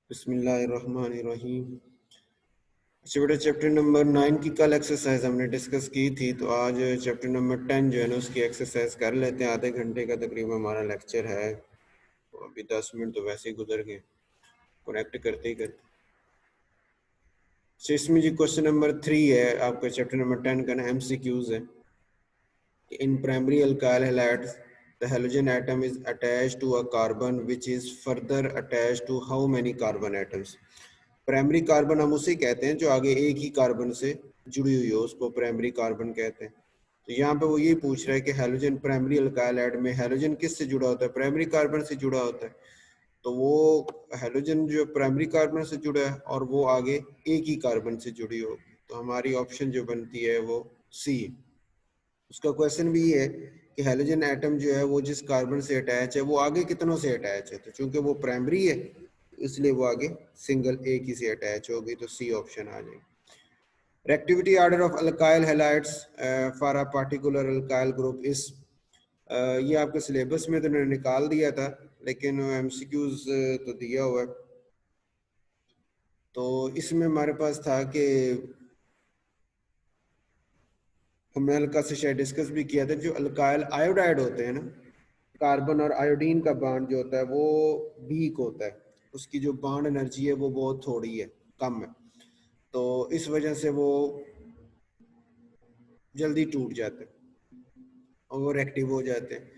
बिस्मिल्लाहिर्रहमानिर्रहीम। अच्छा बेटा, चैप्टर नंबर 9 की कल एक्सरसाइज हमने डिस्कस की थी, तो आज चैप्टर नंबर 10 जो है ना उसकी एक्सरसाइज कर लेते हैं। आधे घंटे का तकरीबन हमारा लेक्चर है, तो अभी 10 मिनट तो वैसे ही गुजर गए कनेक्ट करते ही करते। अच्छा, इसमें जी क्वेश्चन नंबर 3 है आपका चैप्टर नंबर 10 का ना, MCQs है। In primary alkyl halides, the halogen atom is attached to a carbon which is further attached to how many carbon atoms? Primary carbon हम उसे कहते हैं जो आगे एक ही कार्बन से जुड़ी हुई हो, उसको प्राइमरी कार्बन कहते हैं। तो यहाँ पे वो ये पूछ रहा है कि हैलोजन प्राइमरी अल्काइल हाइड में हैलोजन किस से जुड़ा होता है? प्राइमरी कार्बन से जुड़ा होता है। तो वो हैलोजन जो प्राइमरी कार्बन से जुड़ा है और वो आगे एक ही कार्बन से जुड़ी होगी, तो हमारी ऑप्शन जो बनती है वो सी। उसका क्वेश्चन भी ये है कि हैलोजन एटम जो है वो जिस कार्बन से अटैच है वो आगे कितनों से अटैच है, तो चूंकि वो प्राइमरी है इसलिए वो आगे सिंगल एक ही से अटैच होगी, तो सी ऑप्शन आ जाएगी। reactivity order of alkyl halides for a particular alkyl group is ये आपके सिलेबस में तो उन्होंने निकाल दिया था, लेकिन एमसीक्यूज तो दिया हुआ है। तो इसमें हमारे पास था कि हमने हल्का से शायद डिस्कस भी किया था, जो अल्काइल आयोडाइड होते हैं ना, कार्बन और आयोडीन का बॉन्ड जो होता है वो वीक होता है, उसकी जो बॉन्ड एनर्जी है वो बहुत थोड़ी है, कम है, तो इस वजह से वो जल्दी टूट जाते हैं और वो रेक्टिव हो जाते हैं।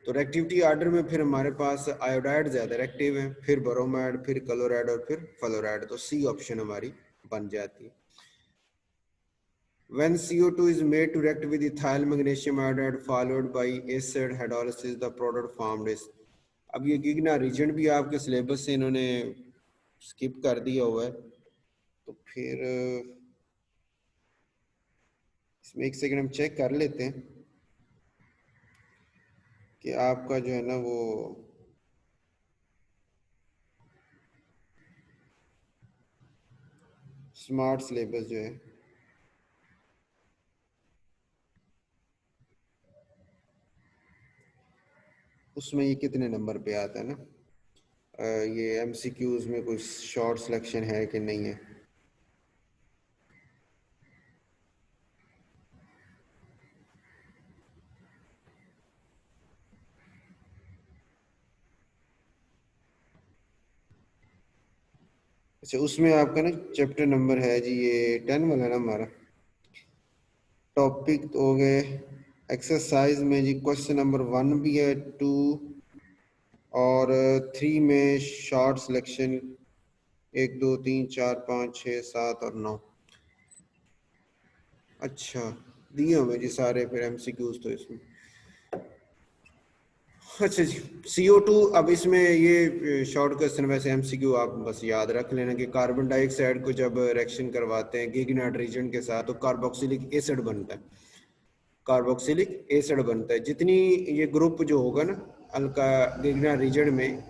तो रेक्टिविटी आर्डर में फिर हमारे पास आयोडाइड ज्यादा रेक्टिव है, फिर ब्रोमाइड, फिर क्लोराइड और फिर फ्लोराइड, तो सी ऑप्शन हमारी बन जाती है। When CO2 is made to react with ethyl magnesium iodide followed by acid hydrolysis, the product formed is। अब ये गिगना रीजन भी आपके सिलेबस से इन्होंने स्किप कर दिया हुआ है, तो फिर इसमें एक सेकंड हम चेक कर लेते हैं कि आपका जो है ना वो स्मार्ट सिलेबस जो है उसमें ये कितने नंबर पे आता है ना, ये एमसीक्यूज में कोई शॉर्ट सिलेक्शन है कि नहीं है। अच्छा, उसमें आपका ना चैप्टर नंबर है जी ये 10 वाला ना हमारा टॉपिक हो गए। एक्सरसाइज में जी क्वेश्चन नंबर 1 भी है, 2 और 3 में शॉर्ट सिलेक्शन 1 2 3 4 5 6 7 और 9। अच्छा, दिए हुए जी सारे फिर एमसीक्यूज तो इसमें। अच्छा जी, CO2, अब इसमें ये शॉर्ट क्वेश्चन वैसे एमसीक्यू आप बस याद रख लेना कि कार्बन डाइऑक्साइड को जब रिएक्शन करवाते हैं गिगनार्ड रीजन के साथ तो कार्बोक्सिलिक एसिड बनता है, कार्बोक्सिलिक एसिड बनता है। जितनी ये ग्रुप जो होगा ना अल्का गिगनार्ड रीजन में,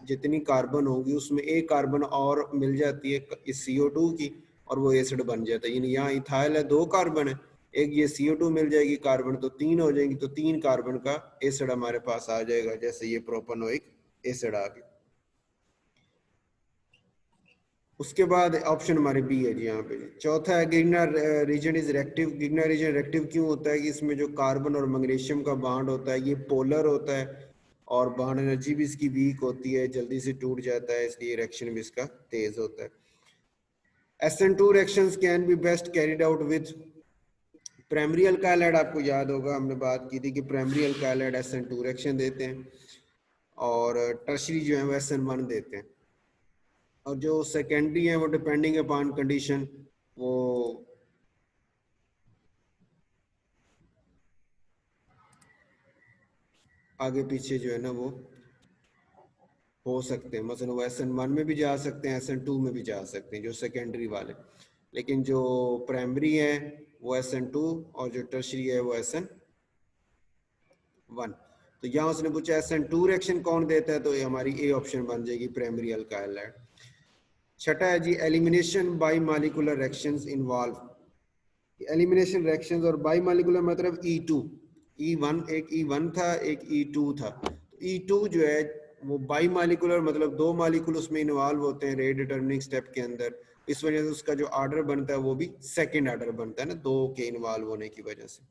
जितनी कार्बन होगी उसमें एक कार्बन और मिल जाती है इस CO2 की और वो एसिड बन जाता है। यानी यहाँ इथाइल है 2 कार्बन है, एक ये CO2 मिल जाएगी कार्बन तो 3 हो जाएंगी, तो 3 कार्बन का एसिड हमारे पास आ जाएगा, जैसे ये प्रोपेनोइक एसिड आ गया। उसके बाद ऑप्शन हमारे बी है जी यहाँ पे। चौथा है गिगनार reason is reactive. गिगनार reason reactive क्यों होता है कि इसमें जो कार्बन और मैग्नीशियम का बॉन्ड होता है ये पोलर होता है और बॉन्ड एनर्जी भी इसकी वीक होती है, जल्दी से टूट जाता है, इसलिए रिएक्शन भी इसका तेज होता है। SN2 reactions can be best carried out with primary alkyl hide. आपको याद होगा हमने बात की थी कि primary alkyl hide SN2 reaction देते हैं और टर्शरी जो है वो SN1 देते हैं, और जो सेकेंडरी है वो डिपेंडिंग अपॉन कंडीशन वो आगे पीछे जो है ना वो हो सकते हैं, मतलब वो SN1 में भी जा सकते हैं, SN2 में भी जा सकते हैं जो सेकेंडरी वाले, लेकिन जो प्राइमरी है वो SN2 और जो टर्शरी है वो SN1। तो यहाँ उसने पूछा SN2 रिएक्शन कौन देता है, तो ये हमारी ए ऑप्शन बन जाएगी, प्राइमरी अल्काइल हाइड। छठा है जी elimination bimolecular reactions involve. Elimination reactions और बाई मालिकुलर मतलब E2, E1 एक E1 था एक E2 था। E2 जो है वो बाई मालिकुलर मतलब दो मालिकुल उसमें इन्वॉल्व होते हैं रेट डिटर्मिनिंग स्टेप के अंदर, इस वजह से उसका जो ऑर्डर बनता है वो भी सेकंड ऑर्डर बनता है ना, दो के इन्वॉल्व होने की वजह से।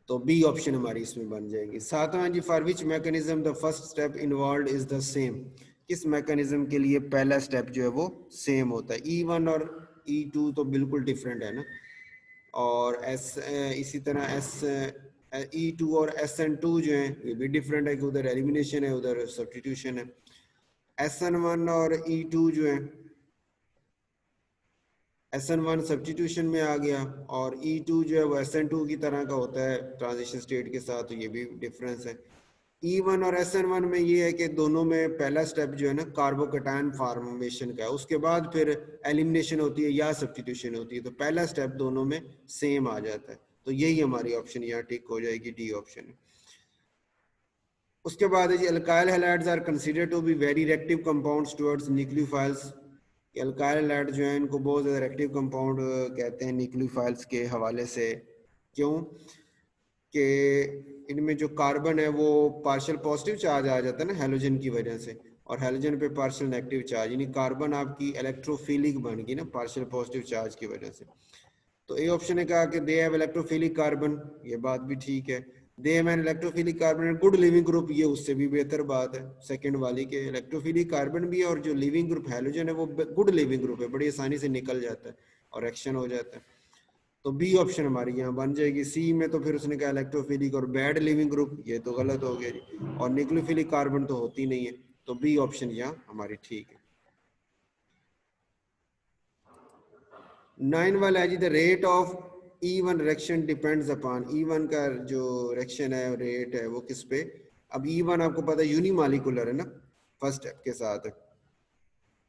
तो बी ऑप्शन हमारी इसमें बन जाएगी। सातवां जी, for which mechanism the first step involve is the same, किस मैकेनिज्म के लिए पहला स्टेप जो है वो सेम होता है। E1 और E2 तो बिल्कुल डिफरेंट है ना, और इसी तरह E2 और SN2 जो है ये भी डिफरेंट है कि उधर एलिमिनेशन है उधर सब्स्टिट्यूशन है। SN1 और E2 जो है, SN1 सब्स्टिट्यूशन में आ गया और E2 जो है वो SN2 की तरह का होता है ट्रांजिशन स्टेट के साथ, तो ये भी डिफरेंस है। E1 और SN1 में ये है कि दोनों में पहला स्टेप जो है ना कार्बोकैटायन फॉर्मेशन का है, उसके बाद फिर एलिमिनेशन होती है या सब्स्टिट्यूशन होती है, तो पहला स्टेप दोनों में सेम आ जाता है, तो यही हमारी ऑप्शन यहाँ टिक हो जाएगी, डी ऑप्शन है। उसके बाद है जी, alkyl halides are considered to be very reactive compounds towards nucleophiles. Alkyl halide जो है इनको बहुत ज़्यादा रिएक्टिव कंपाउंड कहते हैं न्यूक्लियोफाइल्स के हवाले से। क्यों कि इनमें जो कार्बन है वो पार्शियल पॉजिटिव चार्ज आ जाता है ना हेलोजन की वजह से, और हेलोजन पे पार्शियल नेगेटिव चार्ज, यानी कार्बन आपकी इलेक्ट्रोफिलिक बन गई ना पार्शियल पॉजिटिव चार्ज की वजह से। तो ए ऑप्शन ने कहा कि दे हैव इलेक्ट्रोफिलिक कार्बन, ये बात भी ठीक है। They have an electrophilic carbon good leaving group, ये उससे भी बेहतर बात है सेकंड वाली के, इलेक्ट्रोफिलिक कार्बन भी है और जो लिविंग ग्रुप हेलोजन है वो गुड लिविंग ग्रुप है, बड़ी आसानी से निकल जाता है और एक्शन हो जाता है। तो बी ऑप्शन हमारी यहाँ बन जाएगी। सी में तो फिर उसने कहा इलेक्ट्रोफिलिक और बैड लिविंग ग्रुप, ये तो गलत हो गया जी, और न्यूक्लियोफिलिक कार्बन तो होती नहीं है, तो बी ऑप्शन यहाँ हमारी ठीक है। 9 वाला है जी, the rate of E1 reaction depends upon, E1 का जो रिएक्शन है रेट है वो किस पे। अब E1 आपको पता है यूनिमालिकुलर है ना, फर्स्ट स्टेप के साथ है,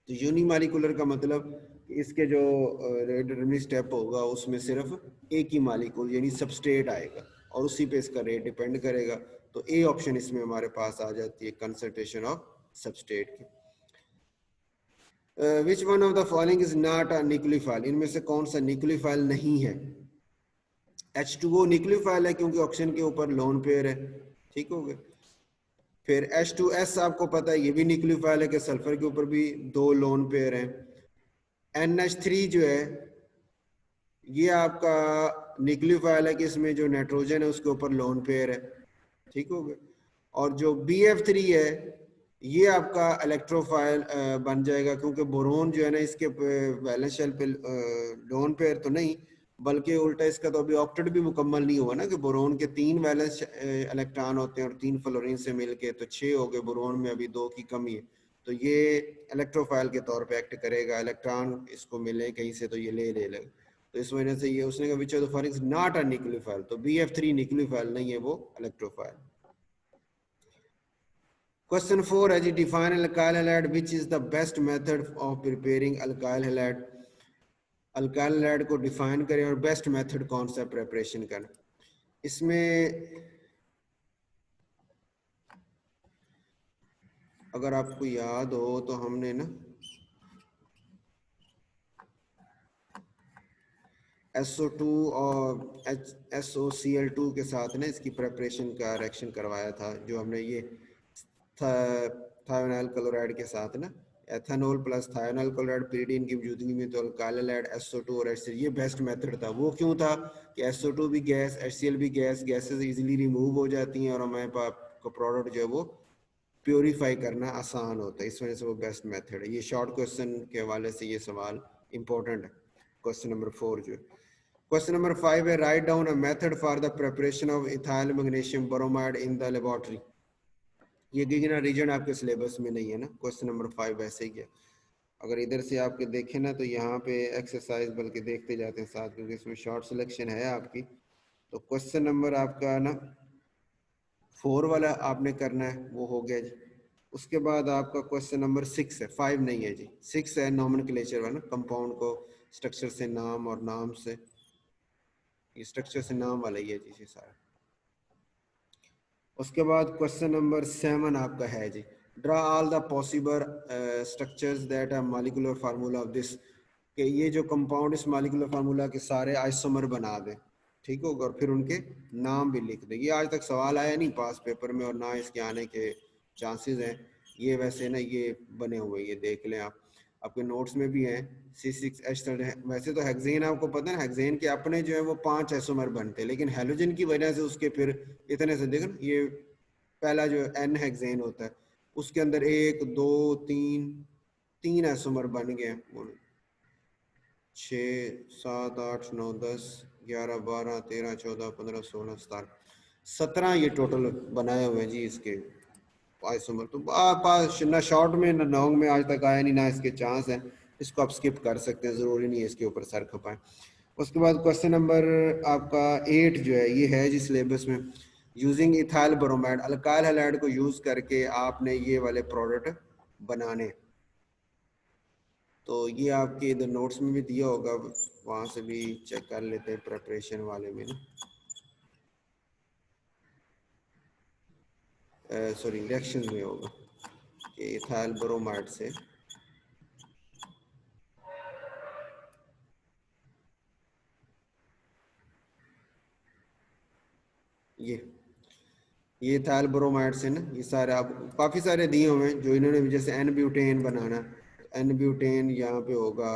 तो यूनिमालिकुलर का मतलब इसके जो रेट डिटरमिनिंग स्टेप होगा उसमें सिर्फ एक ही मालिक्यूल यानी सबस्ट्रेट आएगा और उसी पे इसका रेट डिपेंड करेगा, तो ए ऑप्शन इसमें हमारे पास आ जाती है कंसंट्रेशन ऑफ सबस्ट्रेट की। Which one of the following is not a nucleophile, इनमें से कौन सा न्यूक्लियोफाइल नहीं है। H2O न्यूक्लियोफाइल है क्योंकि ऑक्सीजन के ऊपर लोन पेयर है, ठीक हो गया। फिर H2S आपको पता है ये भी न्यूक्लियोफाइल है कि सल्फर के ऊपर भी दो लोन पेयर हैं। NH3 जो है ये आपका न्यूक्लियोफाइल है कि इसमें जो नाइट्रोजन है उसके ऊपर लोन पेयर है, ठीक हो गया। और जो BF3 है ये आपका इलेक्ट्रोफाइल बन जाएगा क्योंकि बोरोन जो है ना इसके वैलेंस शेल पे लोन पेयर तो नहीं, बल्कि उल्टा इसका तो अभी ऑक्टेट भी मुकम्मल नहीं हुआ ना, कि बोरोन के 3 वैलेंस इलेक्ट्रॉन होते हैं और 3 फ्लोरीन से मिलके तो 6 हो गए, बोरोन में अभी 2 की कमी है, तो ये इलेक्ट्रोफाइल के तौर पे एक्ट करेगा, इलेक्ट्रॉन इसको मिले कहीं से तो ये ले लेगा, तो इस वजह से ये उसने कहा which of the following is not a nucleophile, तो BF3 न्यूक्लियोफाइल नहीं है, वो इलेक्ट्रोफाइल। क्वेश्चन 4 है जी, define alkyl halide which is the best method of preparing alkyl halide. Alkyl halide को डिफाइन करें और बेस्ट मेथड कौन सा प्रिपरेशन का। इसमें अगर आपको याद हो तो हमने ना SO2 और SOCl2 के साथ ना इसकी प्रिपरेशन का रिएक्शन करवाया था, जो हमने ये थायोनाइल क्लोराइड के साथ ना, ethanol plus thionyl chloride period की मौजूदगी में, तो अल्काइल हैलाइड SO2 और HCl, ये बेस्ट मेथड था। वो क्यों था कि SO2 भी गैस, HCl भी गैस, गैसेस इजीली रिमूव हो जाती हैं और हमारे पास का प्रोडक्ट जो है वो प्योरीफाई करना आसान होता है, इस वजह से वो बेस्ट मेथड है। ये शॉर्ट क्वेश्चन के हवाले से ये सवाल इंपॉर्टेंट है, क्वेश्चन नंबर 4 जो है। क्वेश्चन नंबर 5 है, write down a method for the preparation of ethyl magnesium bromide in the laboratory. ये गिगना रीजन आपके सिलेबस में नहीं है ना, क्वेश्चन नंबर 5 वैसे ही है। अगर इधर से आपके देखें ना तो यहाँ पे एक्सरसाइज बल्कि देखते जाते हैं साथ, क्योंकि इसमें शॉर्ट सिलेक्शन है आपकी। तो क्वेश्चन नंबर आपका ना 4 वाला आपने करना है, वो हो गया जी। उसके बाद आपका क्वेश्चन नंबर 6 है, 5 नहीं है जी, 6 है नॉमेनक्लेचर वाला, कंपाउंड को स्ट्रक्चर से नाम और नाम से, ये स्ट्रक्चर से नाम वाला ही है जी ये सारा। उसके बाद क्वेश्चन नंबर 7 आपका है जी, draw all the possible structures that are molecular formula of this, कि ये जो कंपाउंड इस मॉलिक्यूलर फार्मूला के सारे आइसोमर बना दें। ठीक होगा, और फिर उनके नाम भी लिख दें। ये आज तक सवाल आया नहीं पास पेपर में, और ना इसके आने के चांसेस हैं। ये वैसे ना ये बने हुए, ये देख लें आप, आपके नोट्स में भी हैं। C6H13 है, वैसे तो हेक्सेन आपको पता है ना, हेक्सेन के अपने जो है वो 5 आइसोमर बनते हैं, लेकिन हेलोजन की वजह से उसके फिर इतने से, देखो ये पहला जो N हेक्सेन होता है उसके अंदर 1 2 3 3 आइसोमर बन गए हैं। 6 7 8 9 10 11 12 13 14 15 16 17 17 ये टोटल बनाए हुए हैं जी इसके आइसोमर। तो ना शॉर्ट में ना लॉन्ग में आज तक आया नहीं, ना इसके चांस हैं। इसको आप स्किप कर सकते हैं, ज़रूरी नहीं है इसके ऊपर सर खपाएं। उसके बाद क्वेश्चन नंबर आपका 8 जो है ये है जी सिलेबस में, using ethyl bromide, alkyl halide को यूज़ करके आपने ये वाले प्रोडक्ट बनाने। तो ये आपके इधर नोट्स में भी दिया होगा, वहाँ से भी चेक कर लेते हैं प्रिपरेशन वाले में ना, सॉरी रिएक्शन में होगा कि इथाइल ब्रोमाइड से ये ये इथाइल ब्रोमाइड से ना, ये सारे आप काफ़ी सारे दिए हुए हैं जो इन्होंने भी, जैसे एन ब्यूटेन बनाना, एन ब्यूटेन यहाँ पे होगा,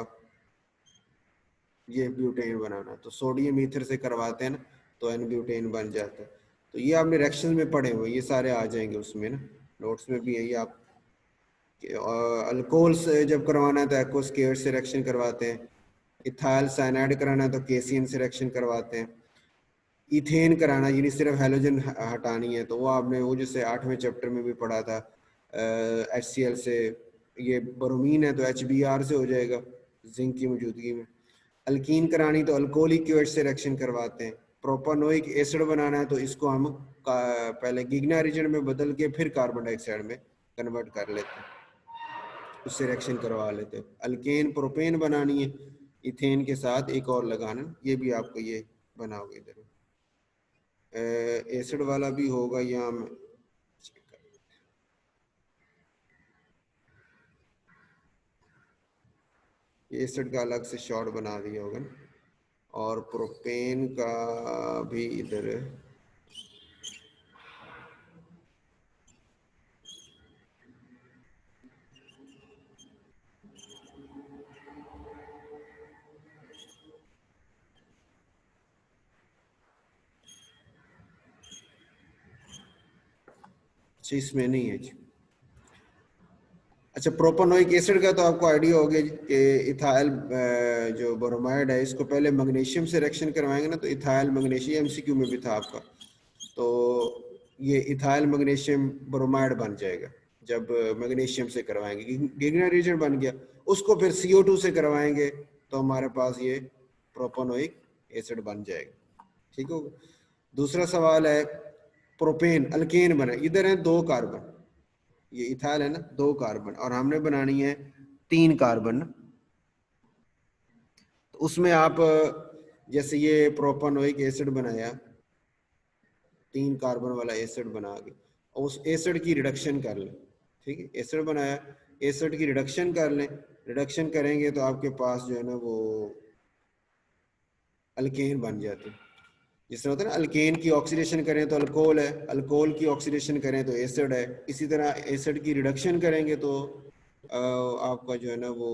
ये ब्यूटेन बनाना तो सोडियम ईथर से करवाते हैं ना, तो एन ब्यूटेन बन जाता है। तो ये आपने रिएक्शन में पढ़े हुए, ये सारे आ जाएंगे उसमें ना, नोट्स में भी है ये आप। अल्कोहल से जब करवाना है तो एक्वस केयर से रिएक्शन करवाते हैं, इथाइल साइनाइड कराना है तो केसीएन से रिएक्शन करवाते हैं, इथेन कराना यानी सिर्फ हेलोजन हटानी है तो वो आपने वो जैसे 8वें चैप्टर में भी पढ़ा था, HCl से, ये ब्रोमीन है तो HBr से हो जाएगा जिंक की मौजूदगी में। अल्कीन करानी तो अल्कोहलिक क्यूएच से रिएक्शन करवाते हैं। प्रोपानोइक एसिड बनाना है तो इसको हम पहले गिग्ना रीजन में बदल के फिर कार्बन डाइऑक्साइड में कन्वर्ट कर लेते हैं, उससे रिएक्शन करवा लेते हैं। अल्केन प्रोपेन बनानी है इथेन के साथ एक और लगाना, ये भी आपको ये बनाओगे इधर। एसिड वाला भी होगा यहाँ में, एसिड का अलग से शॉर्ट बना दिया होगा ना, और प्रोपेन का भी इधर है। अच्छा इसमें नहीं है जी। अच्छा प्रोपानोइक एसिड का तो आपको आइडिया हो गया कि इथाइल जो ब्रोमाइड है इसको पहले मैग्नीशियम से रिएक्शन करवाएंगे ना, तो इथाइल मैग्नीशियम MCQ में भी था आपका, तो ये इथाइल मैग्नीशियम ब्रोमाइड बन जाएगा जब मैग्नीशियम से करवाएंगे, गिग्ना रीजन बन गया। उसको फिर CO2 से करवाएंगे तो हमारे पास ये प्रोपानोइक एसिड बन जाएगा। ठीक हो, दूसरा सवाल है प्रोपेन अल्केन बना, इधर है 2 कार्बन, ये इथाइल है ना 2 कार्बन, और हमने बनानी है 3 कार्बन। तो उसमें आप जैसे ये प्रोपानोइक एसिड बनाया, 3 कार्बन वाला एसिड बना के, और उस एसिड की रिडक्शन कर लें। ठीक है, एसिड बनाया, एसिड की रिडक्शन कर लें, रिडक्शन करेंगे तो आपके पास जो है ना वो अल्केन बन जाते हैं। जिस तरह होता है ना, अल्केन की ऑक्सीडेशन करें तो अल्कोहल है, अल्कोहल की ऑक्सीडेशन करें तो एसिड है। इसी तरह एसिड की रिडक्शन करेंगे तो आपका जो है ना वो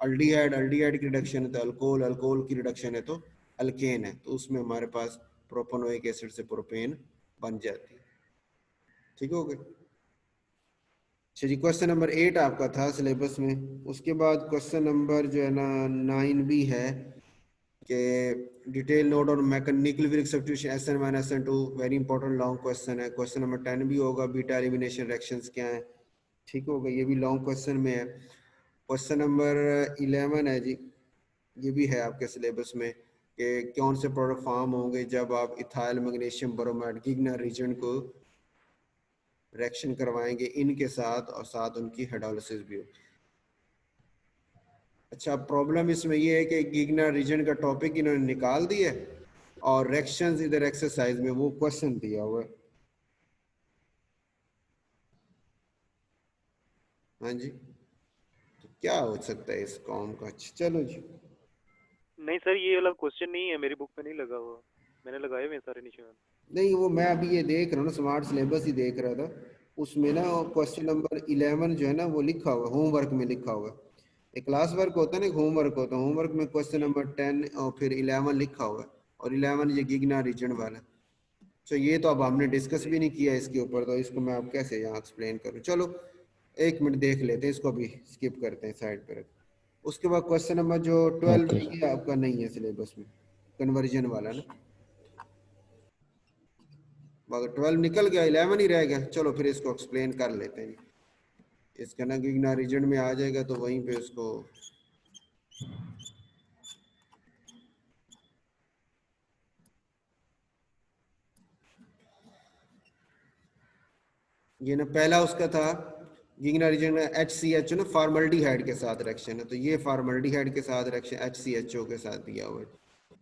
अल्डिहाइड, अल्डिहाइड की रिडक्शन है तो अल्कोहल, अल्कोहल की रिडक्शन है तो अल्केन है। तो उसमें हमारे पास प्रोपेनोइक एसिड से प्रोपेन बन जाती है। ठीक हो गया। अच्छा जी, क्वेश्चन नंबर 8 आपका था सिलेबस में। उसके बाद क्वेश्चन नंबर जो है ना 9 भी है कि डिटेल नोट और mechanical wheel substitution SN-SN2, very important long question है। क्वेश्चन नंबर 10 भी होगा, बीटा एलिमिनेशन रिएक्शंस क्या है। ठीक होगा, ये भी लॉन्ग क्वेश्चन में है। क्वेश्चन नंबर 11 है जी, ये भी है आपके सिलेबस में कि कौन से प्रोडक्ट फॉर्म होंगे जब आप इथाइल मैग्नीशियम ब्रोमाइड गिग्ना रीजन को रिएक्शन करवाएंगे इनके साथ, और साथ उनकी हाइड्रोलिसिस भी हो। अच्छा प्रॉब्लम इसमें ये है कि गिग्ना रीजन का टॉपिक इन्होंने निकाल दिया है, और रिएक्शंस इधर एक्सरसाइज में वो क्वेश्चन दिया हुआ है। हाँ जी, तो क्या हो सकता है इस कॉम का। अच्छा चलो जी, नहीं सर, ये वाला क्वेश्चन नहीं है, मेरी बुक में नहीं लगा हुआ। मैंने लगाए हुए हैं सारे निशान। नहीं, वो मैं अभी ये देख रहा हूँ ना, स्मार्ट सिलेबस ही देख रहा था। उसमें ना क्वेश्चन नंबर 11 जो है ना वो लिखा हुआ है, होमवर्क में लिखा हुआ है। एक क्लास वर्क होता है ना, एक होमवर्क होता है, होमवर्क में क्वेश्चन नंबर 10 और फिर 11 लिखा हुआ है, और 11 ये गिगना रीजन वाला है। तो ये तो अब हमने डिस्कस भी नहीं किया इसके ऊपर, तो इसको मैं अब कैसे यहाँ एक्सप्लेन करूँ। चलो 1 मिनट देख लेते हैं, इसको भी स्किप करते हैं साइड पर। उसके बाद क्वेश्चन नंबर जो 12 ओके। है ये आपका नहीं है सिलेबस में, कन्वर्जन वाला ना, मगर 12 निकल गया, 11 ही रह गया। चलो फिर इसको एक्सप्लेन कर लेते हैं। इसका ना गिगना रीजन में आ जाएगा तो वहीं पे उसको ये ना पहला उसका था गिगना रीजन में HCHO ना फॉर्मल्डिहाइड के साथ रिएक्शन है, तो ये फॉर्मल्डिहाइड के साथ रिएक्शन HCHO के साथ दिया हुआ है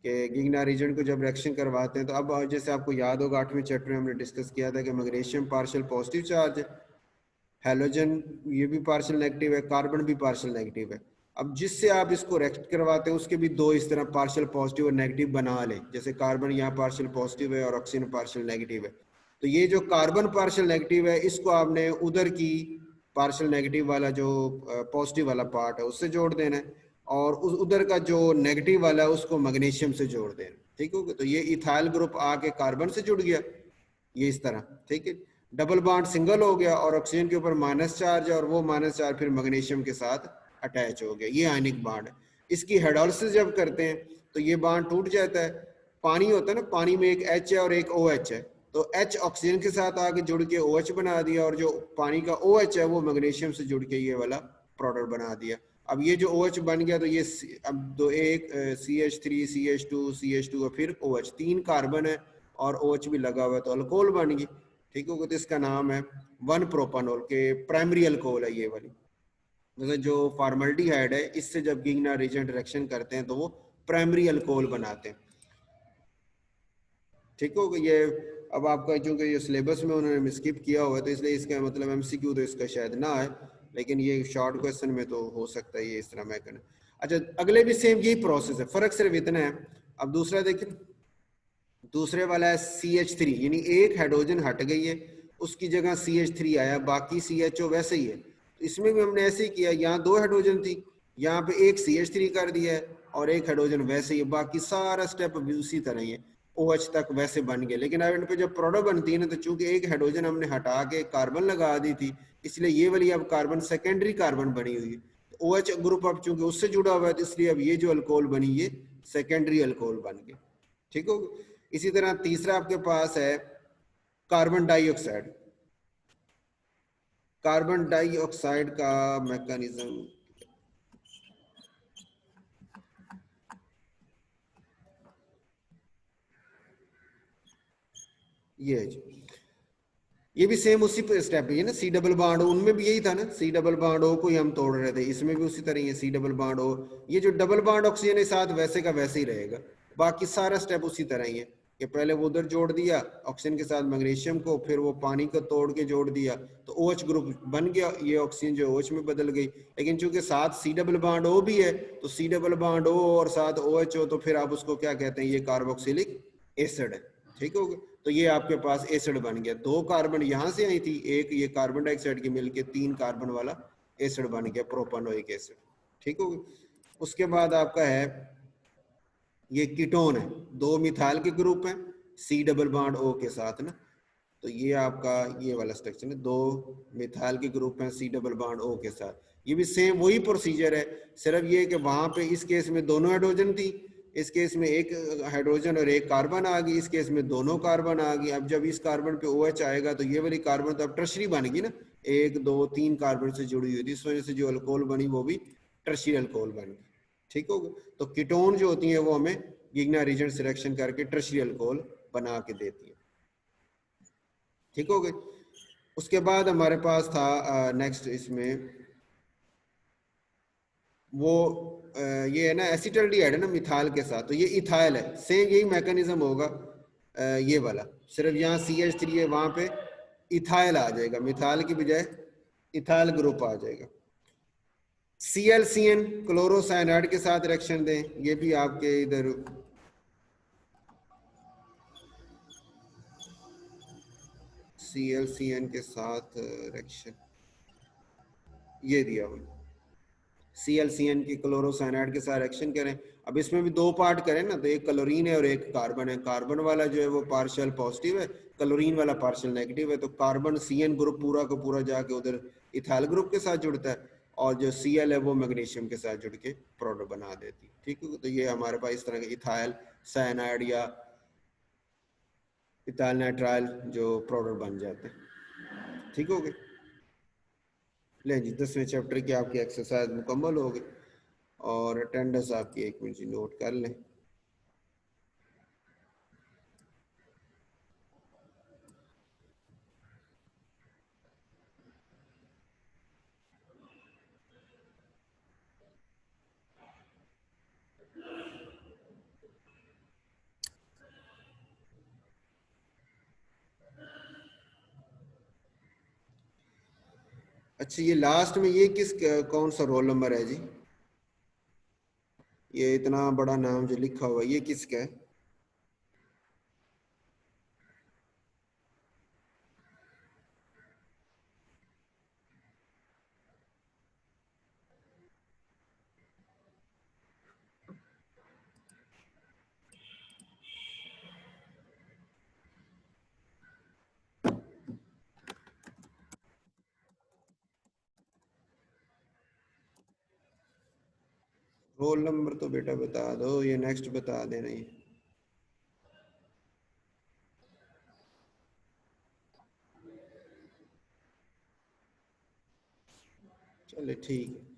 कि गिगना रीजन को जब रिएक्शन करवाते हैं तो अब जैसे आपको याद होगा 8वें चैप्टर में हमने डिस्कस किया था कि मैग्नीशियम पार्शियल पॉजिटिव चार्ज है, हैलोजन ये भी पार्शियल नेगेटिव है, कार्बन भी पार्शियल नेगेटिव है। अब जिससे आप इसको रिएक्ट करवाते हैं उसके भी दो इस तरह पार्शियल पॉजिटिव और नेगेटिव बना लें, जैसे कार्बन यहाँ पार्शियल पॉजिटिव है और ऑक्सीजन पार्शियल नेगेटिव है। तो ये जो कार्बन पार्शियल नेगेटिव है इसको आपने उधर की पार्शियल नेगेटिव वाला जो पॉजिटिव वाला पार्ट है उससे जोड़ देना है, और उस उधर का जो नेगेटिव वाला है उसको मैग्नीशियम से जोड़ देना। ठीक हो गया, तो ये इथाइल ग्रुप आके कार्बन से जुड़ गया, ये इस तरह। ठीक है, डबल बॉन्ड सिंगल हो गया और ऑक्सीजन के ऊपर माइनस चार्ज है, और वो माइनस चार्ज फिर मैग्नीशियम के साथ अटैच हो गया, ये आयनिक बॉन्ड है। इसकी हाइड्रोलिसिस जब करते हैं तो ये बॉन्ड टूट जाता है। पानी होता है ना, पानी में एक H है और एक OH है, तो H ऑक्सीजन के साथ आके जुड़ के OH बना दिया, और जो पानी का OH है वो मैग्नीशियम से जुड़ के ये वाला प्रोडक्ट बना दिया। अब ये जो OH बन गया तो ये अब दो एक CH3 CH2 CH2 और फिर OH, 3 कार्बन है और OH भी लगा हुआ है, तो अल्कोहल बन गई। ठीक होगा, तो इसका नाम है 1 प्रोपानोल के प्राइमरी अल्कोहल है ये वाली। मतलब जो फॉर्मल्डिहाइड है इससे जब गिगना रीजेंट रिएक्शन करते हैं तो वो प्राइमरी अल्कोहल बनाते हैं। ठीक हो गया ये। अब आपका चूंकि ये सिलेबस में उन्होंने स्किप किया हुआ है तो इसलिए इसका मतलब MCQ तो इसका शायद ना आए, लेकिन ये शॉर्ट क्वेश्चन में तो हो सकता है ये इस तरह मैं करना। अच्छा, अगले भी सेम यही प्रोसेस है, फर्क सिर्फ इतना है। अब दूसरा देखिए, दूसरे वाला है CH3, यानी एक हाइड्रोजन हट गई है, उसकी जगह CH3 आया, बाकी CHO वैसे ही है। तो इसमें भी हमने ऐसे ही किया, यहाँ 2 हाइड्रोजन थी, यहाँ पे एक CH3 कर दिया है और एक हाइड्रोजन वैसे ही है, बाकी सारा स्टेप भी उसी तरह ही है, OH तक वैसे बन गए। लेकिन अब इन पे जब प्रोडक्ट बनती है ना, तो चूंकि एक हाइड्रोजन हमने हटा के कार्बन लगा दी थी, इसलिए ये वाली अब कार्बन सेकेंडरी कार्बन बनी हुई है। OH ग्रुप अब चूंकि उससे जुड़ा हुआ है तो इसलिए अब ये जो अल्कोहल बनी ये सेकेंडरी अल्कोहल बन गए। ठीक हो, इसी तरह तीसरा आपके पास है कार्बन डाइऑक्साइड। कार्बन डाइऑक्साइड का मैकेनिज्म ये है जी। ये भी सेम उसी स्टेप है ना, C डबल बॉन्ड O, उनमें भी यही था ना, C डबल बॉन्ड O को ही हम तोड़ रहे थे, इसमें भी उसी तरह ही है C डबल बॉन्ड O। ये जो डबल बॉन्ड ऑक्सीजन है साथ वैसे का वैसे ही रहेगा, बाकी सारा स्टेप उसी तरह ही है कि पहले वो उधर जोड़ दिया ऑक्सीजन के साथ मैग्नीशियम को, फिर वो पानी को तोड़ के जोड़ दिया तो OH ग्रुप बन गया, ये ऑक्सीजन जो OH में बदल गई। लेकिन चूंकि साथ C डबल बॉन्ड O भी है तो C डबल बॉन्ड O और साथ OH हो, तो फिर आप उसको क्या कहते हैं, ये कार्बोक्सिलिक एसिड है। ठीक हो गया, तो ये आपके पास एसिड बन गया। 2 कार्बन यहां से आई थी, एक ये कार्बन डाइऑक्साइड की मिलके 3 कार्बन वाला एसिड बन गया, प्रोपानोइक एसिड। ठीक हो गया, उसके बाद आपका है ये कीटोन है, 2 मिथाइल के ग्रुप हैं C डबल बॉन्ड O के साथ ना, तो ये आपका ये वाला स्ट्रक्चर है, 2 मिथाइल के ग्रुप हैं C डबल बॉन्ड O के साथ। ये भी सेम वही प्रोसीजर है, सिर्फ ये कि वहां पे इस केस में दोनों हाइड्रोजन थी, इस केस में एक हाइड्रोजन और एक कार्बन आ गई, इस केस में दोनों कार्बन आ गई। अब जब इस कार्बन पे OH आएगा तो ये वाली कार्बन तो अब टर्शरी बन गई ना, 1 2 3 कार्बन से जुड़ी हुई थी, इस वजह से जो अल्कोहल बनी वो भी टर्शरी अल्कोहल बन गई। ठीक होगा, तो कीटोन जो होती है वो हमें गिगना रीजन सिलेक्शन करके टर्शरी अल्कोहल बना के देती है। ठीक हो गई, उसके बाद हमारे पास था नेक्स्ट इसमें वो ये है ना एसिटल्डिहाइड है ना मिथाइल के साथ, तो ये इथाइल है, सेम यही मैकेनिज्म होगा ये वाला, सिर्फ यहाँ CH3 है, वहां पे इथाइल आ जाएगा, मिथाइल की बजाय इथाइल ग्रुप आ जाएगा। ClCN क्लोरोसाइनाइड के साथ रिएक्शन दें, ये भी आपके इधर ClCN के साथ रिएक्शन ये दिया हुआ, ClCN की क्लोरोसाइनाइड के साथ रिएक्शन करें। अब इसमें भी दो पार्ट करें ना, तो एक क्लोरीन है और एक कार्बन है। कार्बन वाला जो है वो पार्शियल पॉजिटिव है, क्लोरीन वाला पार्शियल नेगेटिव है। तो कार्बन CN ग्रुप पूरा का पूरा जाके उधर इथाइल ग्रुप के साथ जुड़ता है, और जो Cl है वो मैग्नीशियम के साथ जुड़ के प्रोडक्ट बना देती है। ठीक है, तो ये हमारे पास इस तरह के इथाइल साइनाइड या इथाइल नाइट्राइल जो प्रोडक्ट बन जाते हैं। ठीक हो गए। ले जी, 10वें चैप्टर की आपकी एक्सरसाइज मुकम्मल हो गई, और अटेंडेंस आपकी 1 मिनट जी नोट कर लें। अच्छा, ये लास्ट में ये किस कौन सा रोल नंबर है जी? ये इतना बड़ा नाम जो लिखा हुआ है ये किसका है? रोल नंबर तो बेटा बता दो, ये नेक्स्ट बता देना ये। चले ठीक है।